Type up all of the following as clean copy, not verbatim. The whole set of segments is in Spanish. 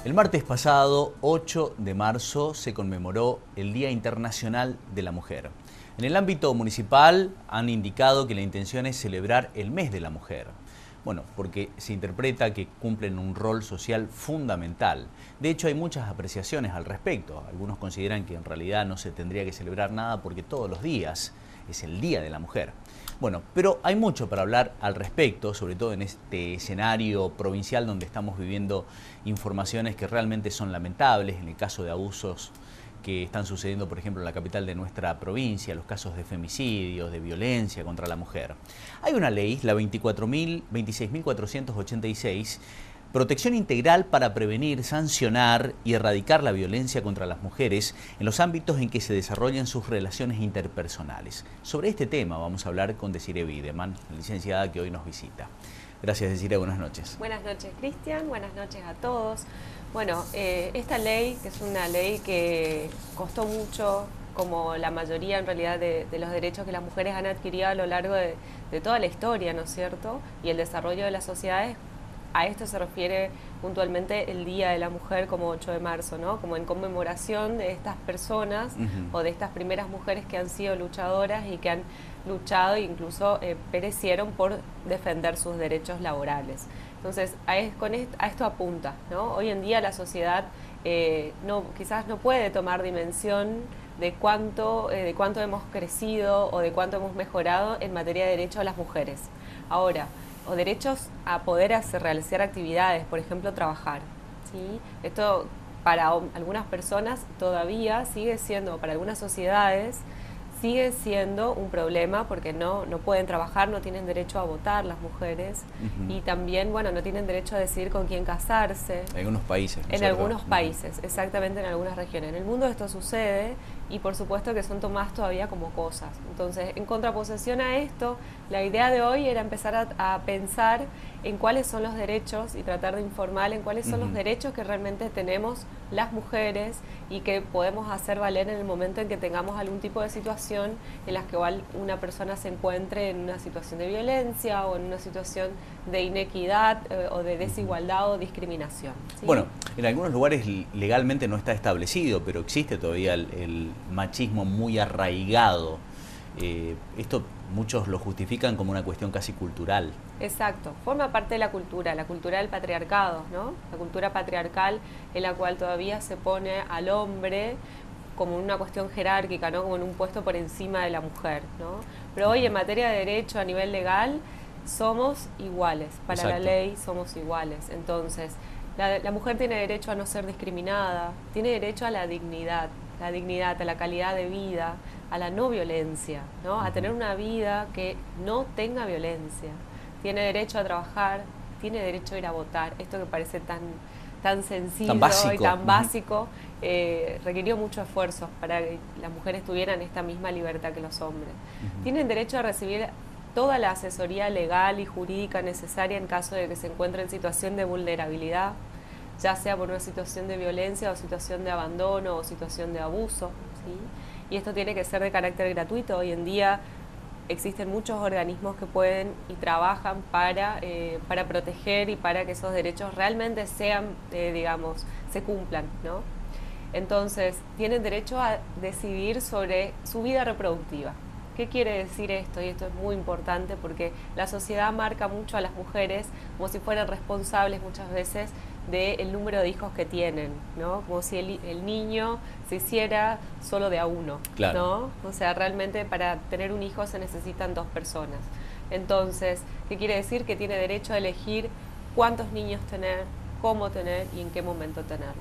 El martes pasado, 8 de marzo, se conmemoró el Día Internacional de la Mujer. En el ámbito municipal han indicado que la intención es celebrar el mes de la mujer. Bueno, porque se interpreta que cumplen un rol social fundamental. De hecho, hay muchas apreciaciones al respecto. Algunos consideran que en realidad no se tendría que celebrar nada porque todos los días es el Día de la Mujer. Bueno, pero hay mucho para hablar al respecto, sobre todo en este escenario provincial donde estamos viviendo informaciones que realmente son lamentables, en el caso de abusos que están sucediendo, por ejemplo, en la capital de nuestra provincia, los casos de femicidios, de violencia contra la mujer. Hay una ley, la 26.486, Protección Integral para prevenir, sancionar y erradicar la violencia contra las mujeres en los ámbitos en que se desarrollan sus relaciones interpersonales. Sobre este tema vamos a hablar con Desiree Bideman, la licenciada que hoy nos visita. Gracias, Desiree, buenas noches. Buenas noches, Cristian, buenas noches a todos. Bueno, esta ley, que es una ley que costó mucho, como la mayoría en realidad de los derechos que las mujeres han adquirido a lo largo de toda la historia, ¿no es cierto? Y el desarrollo de las sociedades. A esto se refiere puntualmente el Día de la Mujer como 8 de marzo, ¿no? Como en conmemoración de estas personas o de estas primeras mujeres que han sido luchadoras y que han luchado e incluso perecieron por defender sus derechos laborales. Entonces, a esto apunta, ¿no? Hoy en día la sociedad quizás no puede tomar dimensión de cuánto hemos crecido o de cuánto hemos mejorado en materia de derechos a las mujeres. Ahora, o derechos a poder realizar actividades, por ejemplo, trabajar, ¿sí? Esto para algunas personas todavía sigue siendo, para algunas sociedades, sigue siendo un problema porque no pueden trabajar, no tienen derecho a votar las mujeres y también, bueno, no tienen derecho a decidir con quién casarse. En algunos países, ¿no? En algunos países, exactamente, en algunas regiones. En el mundo esto sucede y por supuesto que son tomadas todavía como cosas. Entonces, en contraposición a esto, la idea de hoy era empezar a pensar en cuáles son los derechos y tratar de informar en cuáles son los derechos que realmente tenemos las mujeres y que podemos hacer valer en el momento en que tengamos algún tipo de situación en la que una persona se encuentre en una situación de violencia o en una situación de inequidad o de desigualdad o discriminación, ¿sí? Bueno, en algunos lugares legalmente no está establecido, pero existe todavía el machismo muy arraigado. Esto muchos lo justifican como una cuestión casi cultural. Exacto, forma parte de la cultura del patriarcado, ¿no? La cultura patriarcal en la cual todavía se pone al hombre como una cuestión jerárquica, ¿no? Como en un puesto por encima de la mujer, ¿no? Pero hoy en materia de derecho a nivel legal somos iguales, para la ley somos iguales. Entonces, la mujer tiene derecho a no ser discriminada, tiene derecho a la dignidad, a la calidad de vida, a la no violencia, ¿no? A tener una vida que no tenga violencia. Tiene derecho a trabajar, tiene derecho a ir a votar. Esto que parece tan sencillo y tan básico, requirió mucho esfuerzo para que las mujeres tuvieran esta misma libertad que los hombres. Tienen derecho a recibir toda la asesoría legal y jurídica necesaria en caso de que se encuentren en situación de vulnerabilidad, ya sea por una situación de violencia o situación de abandono o situación de abuso, ¿sí? Y esto tiene que ser de carácter gratuito. Hoy en día existen muchos organismos que pueden y trabajan para proteger y para que esos derechos realmente sean, se cumplan, ¿no? Entonces, tienen derecho a decidir sobre su vida reproductiva. ¿Qué quiere decir esto? Y esto es muy importante porque la sociedad marca mucho a las mujeres como si fueran responsables muchas veces del número de hijos que tienen, ¿no? Como si el niño se hiciera solo de a uno, claro, ¿no? O sea, realmente para tener un hijo se necesitan 2 personas. Entonces, ¿qué quiere decir? Que tiene derecho a elegir cuántos niños tener, cómo tener y en qué momento tenerlos,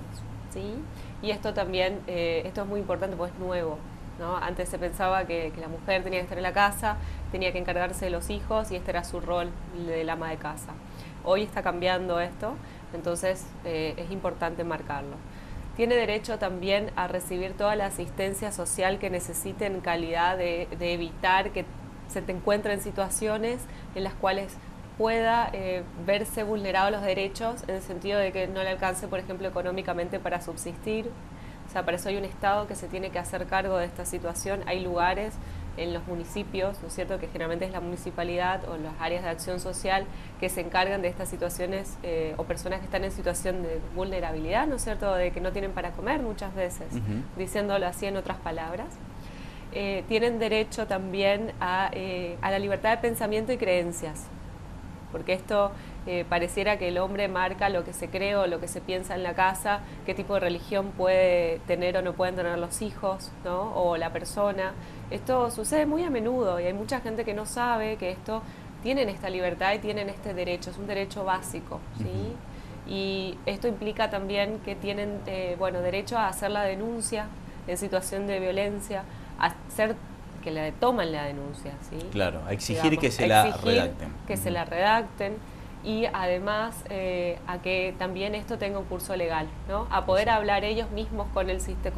¿sí? Y esto también, esto es muy importante porque es nuevo, ¿no? Antes se pensaba que la mujer tenía que estar en la casa, tenía que encargarse de los hijos y este era su rol del ama de casa. Hoy está cambiando esto, entonces es importante marcarlo. Tiene derecho también a recibir toda la asistencia social que necesite en calidad de evitar que se te encuentre en situaciones en las cuales pueda verse vulnerados los derechos en el sentido de que no le alcance, por ejemplo, económicamente para subsistir. O sea, para eso hay un Estado que se tiene que hacer cargo de esta situación. Hay lugares en los municipios, ¿no es cierto?, que generalmente es la municipalidad o las áreas de acción social que se encargan de estas situaciones o personas que están en situación de vulnerabilidad, ¿no es cierto?, de que no tienen para comer muchas veces, diciéndolo así en otras palabras. Tienen derecho también a la libertad de pensamiento y creencias, porque esto pareciera que el hombre marca lo que se cree o lo que se piensa en la casa, qué tipo de religión puede tener o no pueden tener los hijos, ¿no?, o la persona. Esto sucede muy a menudo y hay mucha gente que no sabe que tienen esta libertad y tienen este derecho, es un derecho básico, ¿sí? Y esto implica también que tienen derecho a hacer la denuncia en situación de violencia, a hacer que le toman la denuncia, ¿sí? Claro, a exigir que se la redacten. Que se la redacten y además a que también esto tenga un curso legal, ¿no? A poder hablar ellos mismos con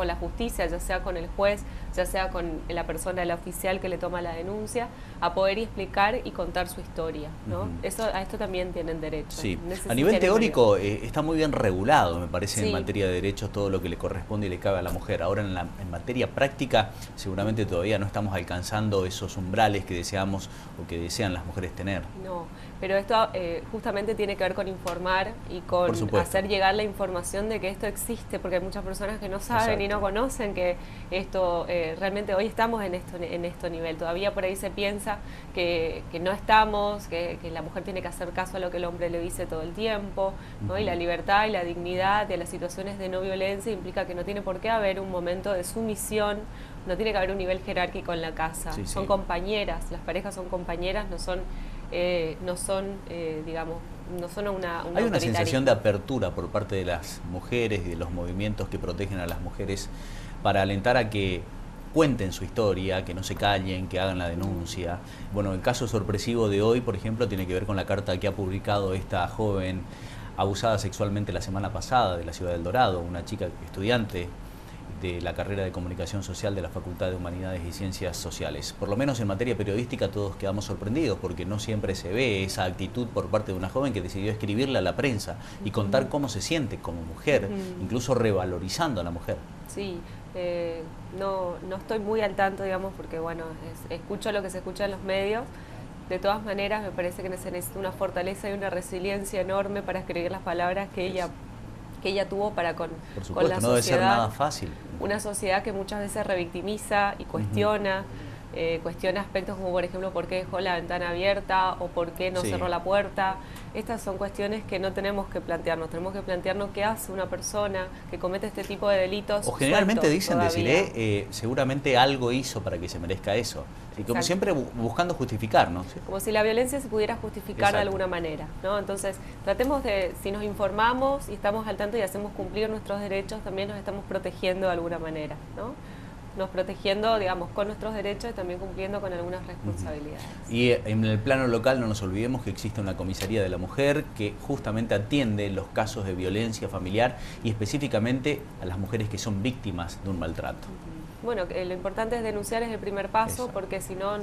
la justicia, ya sea con el juez, ya sea con la persona, el oficial que le toma la denuncia, a poder explicar y contar su historia, ¿no? A esto también tienen derecho. Sí. A nivel teórico está muy bien regulado, me parece, en materia de derechos, todo lo que le corresponde y le cabe a la mujer. Ahora en materia práctica seguramente todavía no estamos alcanzando esos umbrales que deseamos o que desean las mujeres tener. No, pero esto justamente tiene que ver con informar y con hacer llegar la información de que esto existe, porque hay muchas personas que no saben y no conocen que esto realmente hoy estamos en este nivel. Todavía por ahí se piensa que no estamos, que la mujer tiene que hacer caso a lo que el hombre le dice todo el tiempo, ¿no? Y la libertad y la dignidad de las situaciones de no violencia implica que no tiene por qué haber un momento de sumisión, no tiene que haber un nivel jerárquico en la casa. Son compañeras, las parejas son compañeras, no son una Hay una sensación de apertura por parte de las mujeres y de los movimientos que protegen a las mujeres para alentar a que cuenten su historia, que no se callen, que hagan la denuncia. Bueno, el caso sorpresivo de hoy, por ejemplo, tiene que ver con la carta que ha publicado esta joven abusada sexualmente la semana pasada de la ciudad del Dorado, una chica estudiante de la carrera de Comunicación Social de la Facultad de Humanidades y Ciencias Sociales. Por lo menos en materia periodística todos quedamos sorprendidos porque no siempre se ve esa actitud por parte de una joven que decidió escribirle a la prensa y contar cómo se siente como mujer, incluso revalorizando a la mujer. Sí, no estoy muy al tanto, digamos, porque bueno, escucho lo que se escucha en los medios. De todas maneras, me parece que se necesita una fortaleza y una resiliencia enorme para escribir las palabras que ella tuvo para con la sociedad. No debe ser nada fácil. Una sociedad que muchas veces revictimiza y cuestiona, cuestiona aspectos como, por ejemplo, por qué dejó la ventana abierta o por qué no cerró la puerta. Estas son cuestiones que no tenemos que plantearnos. Tenemos que plantearnos qué hace una persona que comete este tipo de delitos. O generalmente dicen, deciré, seguramente algo hizo para que se merezca eso. Y como siempre buscando justificarnos. Como si la violencia se pudiera justificar de alguna manera, ¿no? Entonces, tratemos de, si nos informamos y estamos al tanto y hacemos cumplir nuestros derechos, también nos estamos protegiendo de alguna manera, ¿no? Nos protegiendo, digamos, con nuestros derechos y también cumpliendo con algunas responsabilidades. Y en el plano local no nos olvidemos que existe una comisaría de la mujer que justamente atiende los casos de violencia familiar y específicamente a las mujeres que son víctimas de un maltrato. Bueno, lo importante es denunciar, es el primer paso, porque si no,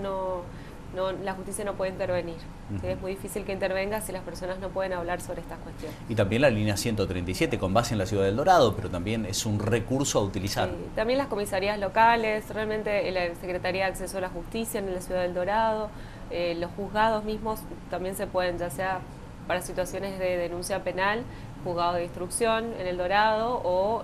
la justicia no puede intervenir. Es muy difícil que intervenga si las personas no pueden hablar sobre estas cuestiones. Y también la línea 137 con base en la ciudad del Dorado, pero también es un recurso a utilizar. Sí, también las comisarías locales, realmente la Secretaría de Acceso a la Justicia en la ciudad del Dorado, los juzgados mismos también se pueden, ya sea para situaciones de denuncia penal, juzgado de instrucción en el Dorado o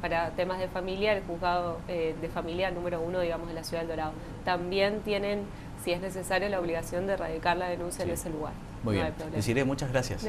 para temas de familia, el juzgado de familia número 1, digamos, de la ciudad del Dorado. También tienen, si es necesario, la obligación de radicar la denuncia en ese lugar. Muy bien. Desiree, muchas gracias.